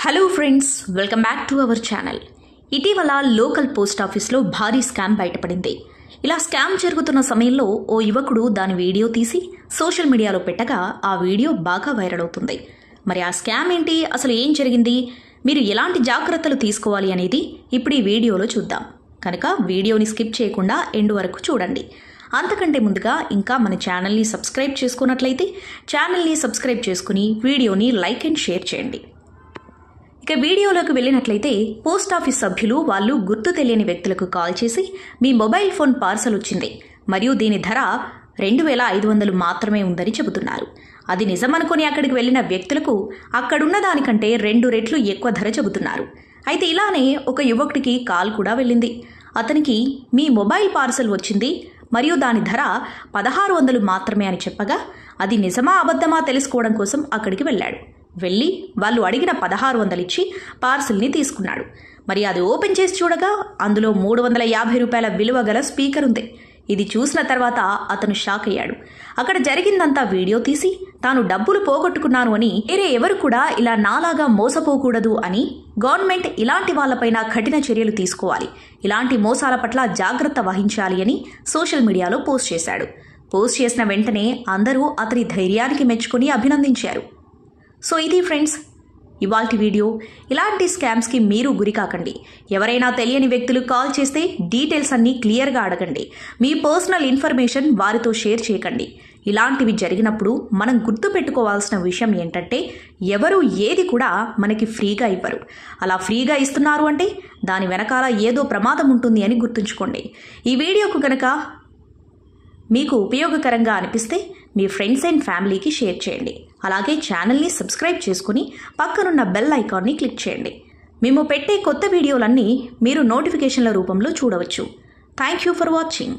Hello friends, welcome back to our channel. ఇటీవల local post ఆఫీస్లో భారీ స్కామ్ బయటపడింది. ఇలా స్కామ్ జరుగుతున్న సమయంలో ఓ యువకుడు దాని వీడియో తీసి సోషల్ మీడియాలో పెట్టగా ఆ వీడియో బాగా వైరల్ అవుతుంది. మరి ఆ స్కామ్ ఏంటి, అసలు ఏం జరిగింది, మీరు ఎలాంటి జాగ్రత్తలు తీసుకోవాలి అనేది ఇప్పుడు ఈ వీడియోలో చూద్దాం. కనుక వీడియోని స్కిప్ చేయకుండా ఎండ్ వరకు చూడండి. అంతకంటే ముందుగా ఇంకా మన ఛానల్ని సబ్స్క్రైబ్ చేసుకున్నట్లయితే ఛానల్ని సబ్స్క్రైబ్ చేసుకుని వీడియోని లైక్ అండ్ షేర్ చేయండి. ఇక వీడియోలోకి వెళ్ళినట్లయితే పోస్ట్ ఆఫీస్ సభ్యులు వాళ్ళు గుర్తు తెలియని వ్యక్తులకు కాల్ చేసి మీ మొబైల్ ఫోన్ పార్సల్ వచ్చింది మరియు దీని ధర 2500 మాత్రమే ఉందని చెబుతున్నారు. అది నిజమనుకుని అక్కడికి వెళ్లిన వ్యక్తులకు అక్కడున్న దానికంటే 2 రెట్లు ఎక్కువ ధర చెబుతున్నారు. అయితే ఇలానే ఒక యువకుడికి కాల్ కూడా వెళ్ళింది. అతనికి మీ మొబైల్ పార్సల్ వచ్చింది మరియు దాని ధర 1600 మాత్రమే అని చెప్పగా అది నిజమా అబద్ధమా తెలుసుకోవడం కోసం అక్కడికి వెళ్ళాడు. వెళ్ళి వాళ్ళు అడిగిన 1600 ఇచ్చి పార్సిల్ని తీసుకున్నాడు. మరి అది ఓపెన్ చేసి చూడగా అందులో 350 రూపాయల విలువ గల స్పీకర్ ఉంది. ఇది చూసిన తర్వాత అతను షాక్ అయ్యాడు. అక్కడ జరిగిందంతా వీడియో తీసి తాను డబ్బులు పోగొట్టుకున్నాను అని, వేరే ఎవరు కూడా ఇలా నాలాగా మోసపోకూడదు అని, గవర్నమెంట్ ఇలాంటి వాళ్లపైన కఠిన చర్యలు తీసుకోవాలి, ఇలాంటి మోసాల పట్ల జాగ్రత్త వహించాలి అని సోషల్ మీడియాలో పోస్ట్ చేశాడు. పోస్ట్ చేసిన వెంటనే అందరూ అతని ధైర్యానికి మెచ్చుకుని అభినందించారు. సో ఇది ఫ్రెండ్స్ ఇవాల్టి వీడియో. ఇలాంటి స్కామ్స్కి మీరు గురి కాకండి. ఎవరైనా తెలియని వ్యక్తులు కాల్ చేస్తే డీటెయిల్స్ అన్నీ క్లియర్గా అడగండి. మీ పర్సనల్ ఇన్ఫర్మేషన్ వారితో షేర్ చేయకండి. ఇలాంటివి జరిగినప్పుడు మనం గుర్తుపెట్టుకోవాల్సిన విషయం ఏంటంటే, ఎవరు ఏది కూడా మనకి ఫ్రీగా ఇవ్వరు. అలా ఫ్రీగా ఇస్తున్నారు అంటే దాని వెనకాల ఏదో ప్రమాదం ఉంటుంది అని గుర్తుంచుకోండి. ఈ వీడియోకు గనక మీకు ఉపయోగకరంగా అనిపిస్తే మీ ఫ్రెండ్స్ అండ్ ఫ్యామిలీకి షేర్ చేయండి. అలాగే ఛానల్ని సబ్స్క్రైబ్ చేసుకుని పక్కనున్న బెల్ ఐకాన్ని క్లిక్ చేయండి. మేము పెట్టే కొత్త వీడియోలన్నీ మీరు నోటిఫికేషన్ల రూపంలో చూడవచ్చు. Thank you for watching.